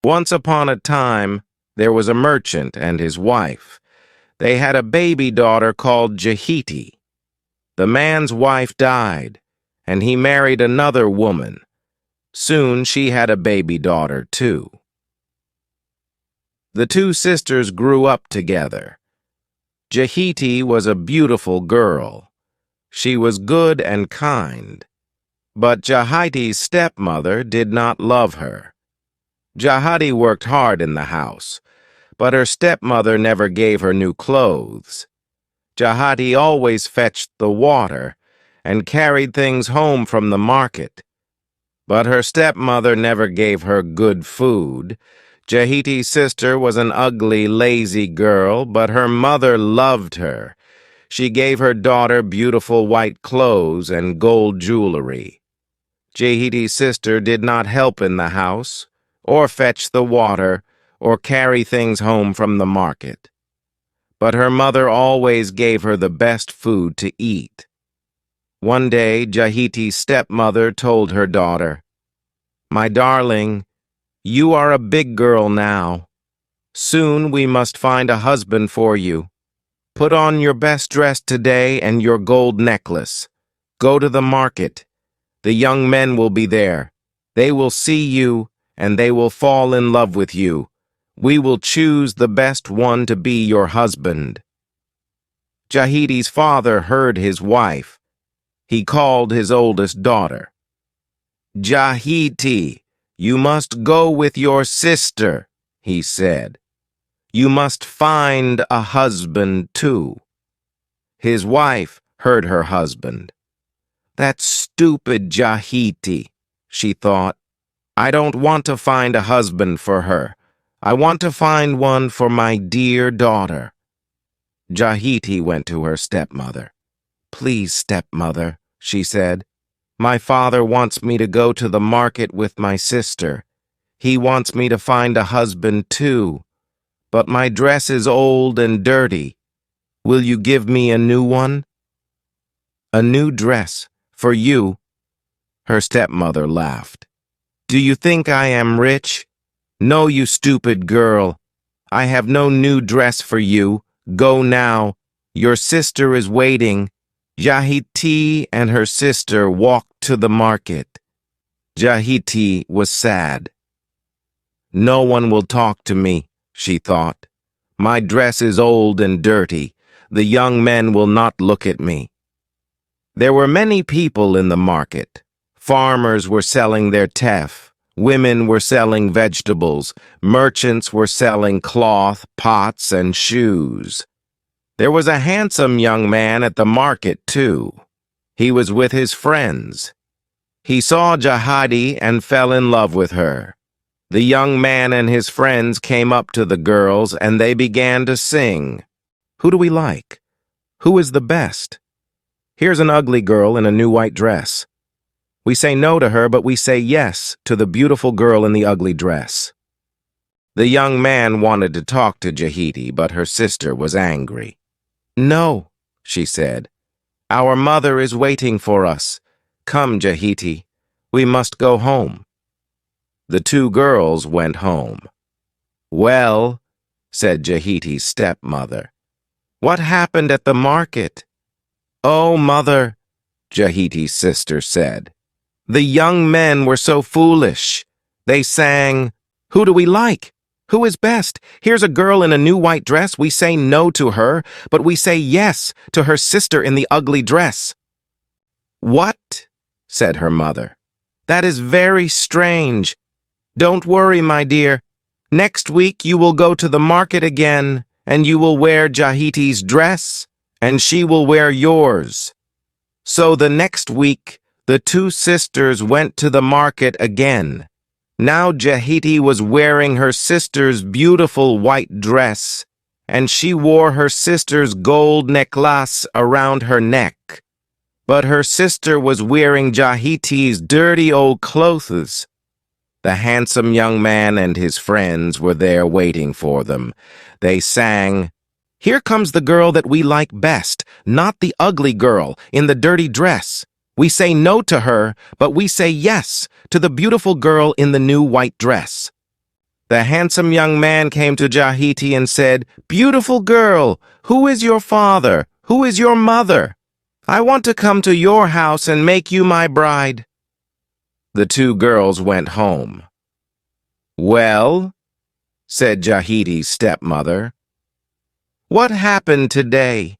Once upon a time, there was a merchant and his wife. They had a baby daughter called Jiti. The man's wife died, and he married another woman. Soon she had a baby daughter, too. The two sisters grew up together. Jiti was a beautiful girl. She was good and kind. But Jahiti's stepmother did not love her. Jahiti worked hard in the house, but her stepmother never gave her new clothes. Jahiti always fetched the water and carried things home from the market. But her stepmother never gave her good food. Jahiti's sister was an ugly, lazy girl, but her mother loved her. She gave her daughter beautiful white clothes and gold jewelry. Jahiti's sister did not help in the house, or fetch the water, or carry things home from the market. But her mother always gave her the best food to eat. One day, Jahiti's stepmother told her daughter, "My darling, you are a big girl now. Soon we must find a husband for you. Put on your best dress today and your gold necklace. Go to the market. The young men will be there. They will see you, and they will fall in love with you. We will choose the best one to be your husband." Jahiti's father heard his wife. He called his oldest daughter. "Jahiti, you must go with your sister," he said. "You must find a husband too." His wife heard her husband. "That stupid Jahiti," she thought. "I don't want to find a husband for her. I want to find one for my dear daughter." Jahiti went to her stepmother. "Please, stepmother," she said, "my father wants me to go to the market with my sister. He wants me to find a husband too. But my dress is old and dirty. Will you give me a new one?" "A new dress? For you?" Her stepmother laughed. "Do you think I am rich? No, you stupid girl. I have no new dress for you. Go now. Your sister is waiting." Jahiti and her sister walked to the market. Jahiti was sad. "No one will talk to me," she thought. "My dress is old and dirty. The young men will not look at me." There were many people in the market. Farmers were selling their teff. Women were selling vegetables. Merchants were selling cloth, pots, and shoes. There was a handsome young man at the market, too. He was with his friends. He saw Jahiti and fell in love with her. The young man and his friends came up to the girls and they began to sing. "Who do we like? Who is the best? Here's an ugly girl in a new white dress. We say no to her, but we say yes to the beautiful girl in the ugly dress." The young man wanted to talk to Jahiti, but her sister was angry. "No," she said. "Our mother is waiting for us. Come, Jahiti, we must go home." The two girls went home. "Well," said Jahiti's stepmother, "what happened at the market?" "Oh, mother," Jahiti's sister said, "the young men were so foolish. They sang, 'Who do we like? Who is best? Here's a girl in a new white dress. We say no to her, but we say yes to her sister in the ugly dress.'" "What?" said her mother. "That is very strange. Don't worry, my dear. Next week you will go to the market again, and you will wear Jahiti's dress, and she will wear yours." So the next week, the two sisters went to the market again. Now Jahiti was wearing her sister's beautiful white dress, and she wore her sister's gold necklace around her neck. But her sister was wearing Jahiti's dirty old clothes. The handsome young man and his friends were there waiting for them. They sang, "Here comes the girl that we like best, not the ugly girl in the dirty dress. We say no to her, but we say yes to the beautiful girl in the new white dress." The handsome young man came to Jiti and said, "Beautiful girl, who is your father? Who is your mother? I want to come to your house and make you my bride." The two girls went home. "Well," said Jahiti's stepmother, "what happened today?"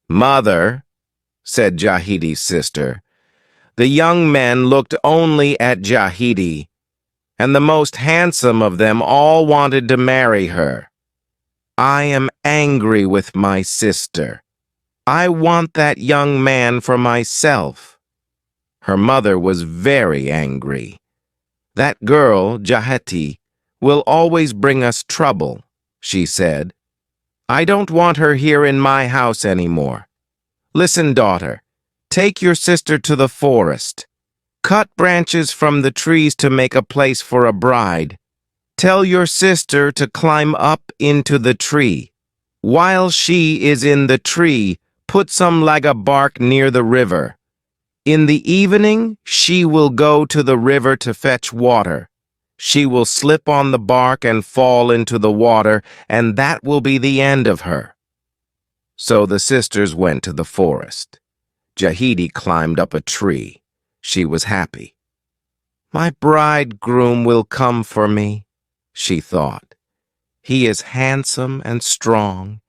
"Mother," said Jahiti's sister, "the young men looked only at Jiti, and the most handsome of them all wanted to marry her. I am angry with my sister. I want that young man for myself." Her mother was very angry. "That girl, Jahiti, will always bring us trouble," she said. "I don't want her here in my house anymore. Listen, daughter, take your sister to the forest. Cut branches from the trees to make a place for a bride. Tell your sister to climb up into the tree. While she is in the tree, put some laga bark near the river. In the evening, she will go to the river to fetch water. She will slip on the bark and fall into the water, and that will be the end of her." So the sisters went to the forest. Jahiti climbed up a tree. She was happy. "My bridegroom will come for me," she thought. "He is handsome and strong,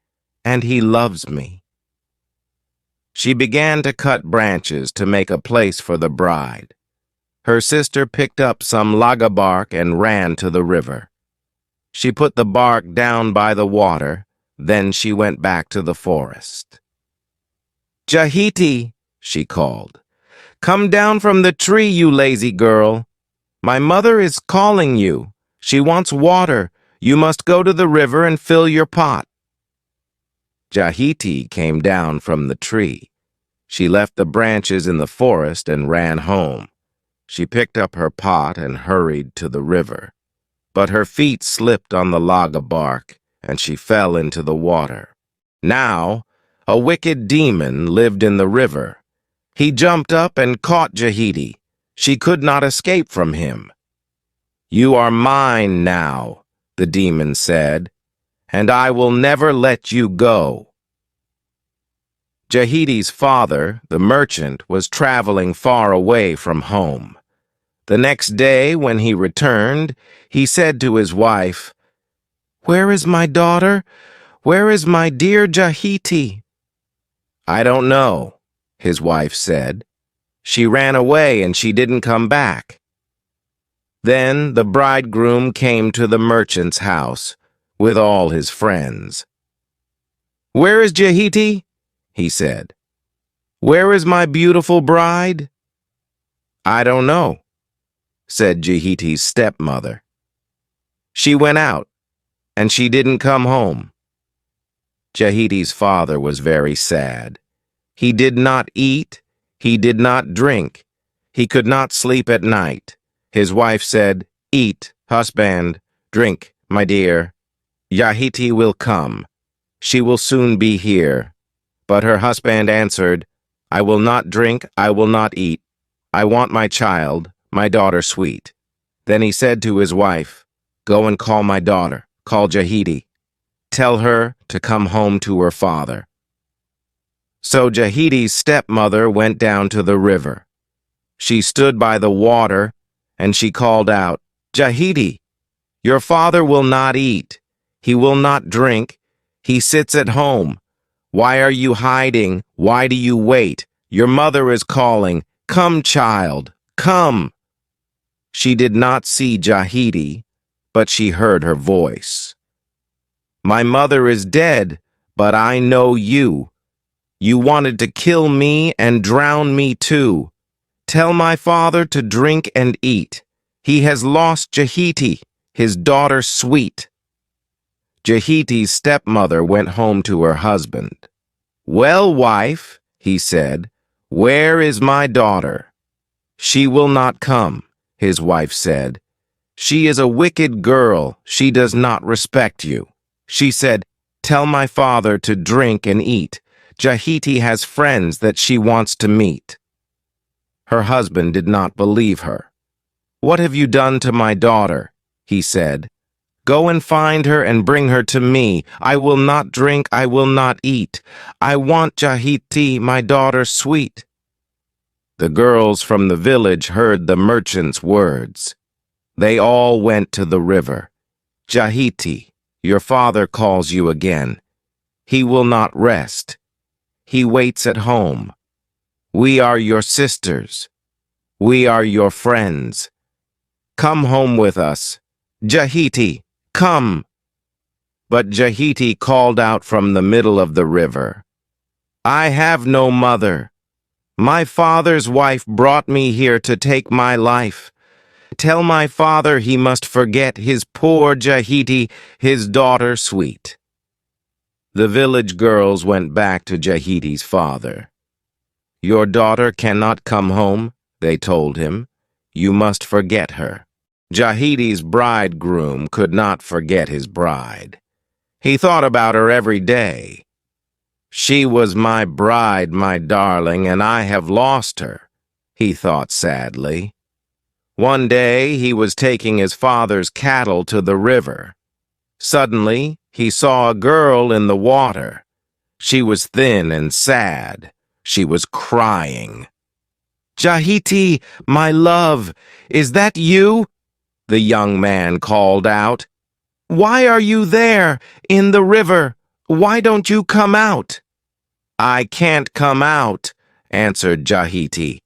and he loves me." She began to cut branches to make a place for the bride. Her sister picked up some laga bark and ran to the river. She put the bark down by the water, then she went back to the forest. "Jahiti," she called, "come down from the tree, you lazy girl. My mother is calling you. She wants water. You must go to the river and fill your pot." Jahiti came down from the tree. She left the branches in the forest and ran home. She picked up her pot and hurried to the river. But her feet slipped on the laga bark, and she fell into the water. Now, a wicked demon lived in the river. He jumped up and caught Jahiti. She could not escape from him. "You are mine now," the demon said, "and I will never let you go." Jahiti's father, the merchant, was traveling far away from home. The next day, when he returned, he said to his wife, "Where is my daughter? Where is my dear Jahiti?" "I don't know," his wife said. "She ran away and she didn't come back." Then the bridegroom came to the merchant's house with all his friends. "Where is Jahiti?" he said. "Where is my beautiful bride?" "I don't know," said Jahiti's stepmother. "She went out, and she didn't come home." Jahiti's father was very sad. He did not eat, he did not drink, he could not sleep at night. His wife said, "Eat, husband, drink, my dear. Jahiti will come. She will soon be here." But her husband answered, "I will not drink, I will not eat. I want my child, my daughter sweet." Then he said to his wife, "Go and call my daughter, call Jahiti. Tell her to come home to her father." So Jahiti's stepmother went down to the river. She stood by the water, and she called out, "Jahiti, your father will not eat. He will not drink. He sits at home. Why are you hiding? Why do you wait? Your mother is calling. Come, child, come." She did not see Jahiti, but she heard her voice. "My mother is dead, but I know you. You wanted to kill me and drown me too. Tell my father to drink and eat. He has lost Jahiti, his daughter sweet." Jahiti's stepmother went home to her husband. "Well, wife," he said, "where is my daughter?" "She will not come," his wife said. "She is a wicked girl. She does not respect you." She said, "Tell my father to drink and eat. Jahiti has friends that she wants to meet." Her husband did not believe her. "What have you done to my daughter?" he said. Go and find her and bring her to me. I will not drink, I will not eat. I want Jiti, my daughter sweet." The girls from the village heard the merchant's words. They all went to the river. "Jiti, your father calls you again. He will not rest. He waits at home. We are your sisters. We are your friends. Come home with us. Jiti, come." But Jiti called out from the middle of the river, "I have no mother. My father's wife brought me here to take my life. Tell my father he must forget his poor Jiti, his daughter sweet." The village girls went back to Jahiti's father. "Your daughter cannot come home," they told him. "You must forget her." Jahiti's bridegroom could not forget his bride. He thought about her every day. "She was my bride, my darling, and I have lost her," he thought sadly. One day he was taking his father's cattle to the river. Suddenly, he saw a girl in the water. She was thin and sad. She was crying. "Jiti, my love, is that you?" the young man called out. "Why are you there, in the river? Why don't you come out?" "I can't come out," answered Jiti.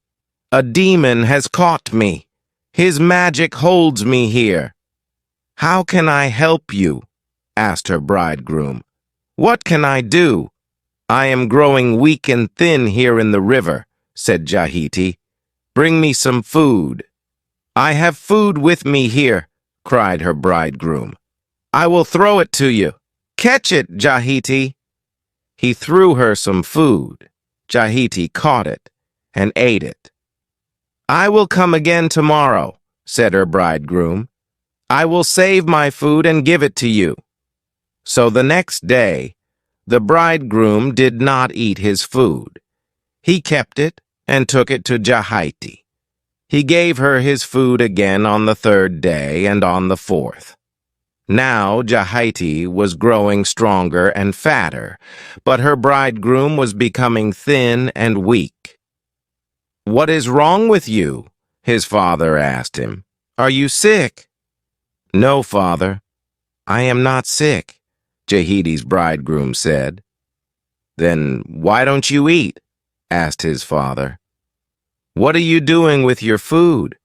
"A demon has caught me. His magic holds me here." "How can I help you?" asked her bridegroom. "What can I do?" "I am growing weak and thin here in the river," said Jiti. "Bring me some food." "I have food with me here," cried her bridegroom. "I will throw it to you. Catch it, Jiti." He threw her some food. Jiti caught it and ate it. "I will come again tomorrow," said her bridegroom. "I will save my food and give it to you." So the next day, the bridegroom did not eat his food. He kept it and took it to Jiti. He gave her his food again on the third day and on the fourth. Now Jiti was growing stronger and fatter, but her bridegroom was becoming thin and weak. "What is wrong with you?" his father asked him. "Are you sick?" "No, father, I am not sick," Jahiti's bridegroom said. "Then why don't you eat?" asked his father. "What are you doing with your food?"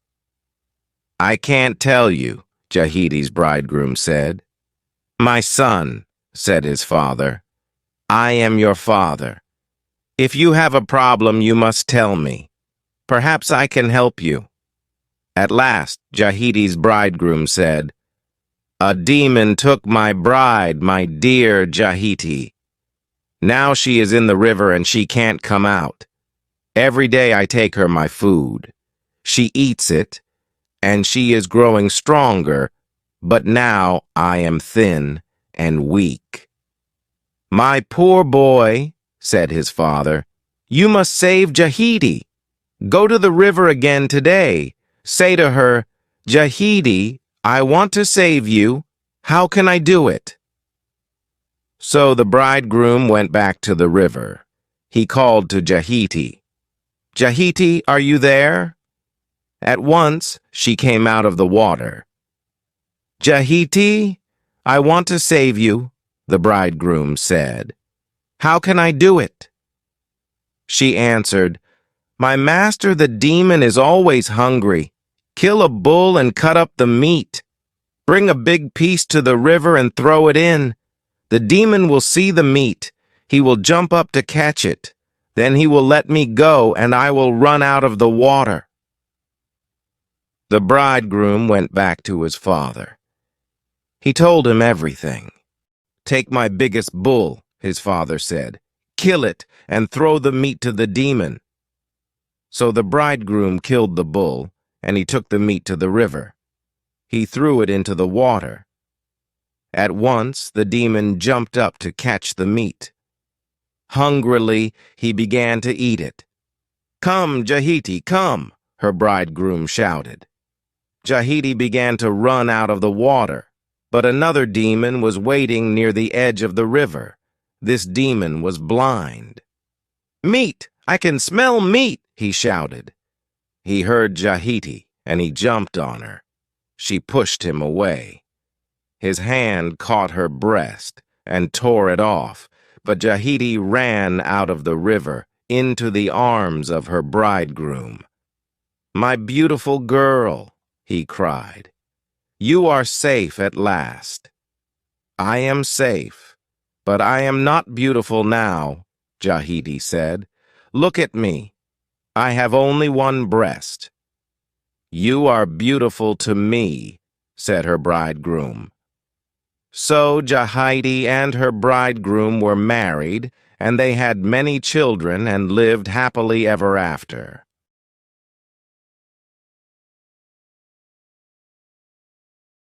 "I can't tell you," Jahiti's bridegroom said. "My son," said his father, "I am your father. If you have a problem, you must tell me. Perhaps I can help you." At last, Jahiti's bridegroom said, "A demon took my bride, my dear Jiti. Now she is in the river and she can't come out. Every day I take her my food. She eats it, and she is growing stronger, but now I am thin and weak." "My poor boy," said his father, "you must save Jiti. Go to the river again today. Say to her, 'Jiti, I want to save you. How can I do it?'" So the bridegroom went back to the river. He called to Jiti. "Jiti, are you there?" At once, she came out of the water. "Jiti, I want to save you," the bridegroom said. "How can I do it?" She answered, "My master the demon is always hungry. Kill a bull and cut up the meat. Bring a big piece to the river and throw it in. The demon will see the meat. He will jump up to catch it. Then he will let me go and I will run out of the water." The bridegroom went back to his father. He told him everything. "Take my biggest bull," his father said. "Kill it and throw the meat to the demon." So the bridegroom killed the bull, and he took the meat to the river. He threw it into the water. At once the demon jumped up to catch the meat. Hungrily, he began to eat it. "Come, Jiti, come," her bridegroom shouted. Jiti began to run out of the water. But another demon was waiting near the edge of the river. This demon was blind. "Meat! I can smell meat!" he shouted. He heard Jiti, and he jumped on her. She pushed him away. His hand caught her breast and tore it off, but Jiti ran out of the river into the arms of her bridegroom. "My beautiful girl," he cried, "you are safe at last." "I am safe, but I am not beautiful now," Jiti said. "Look at me. I have only one breast." "You are beautiful to me," said her bridegroom. So Jiti and her bridegroom were married, and they had many children and lived happily ever after.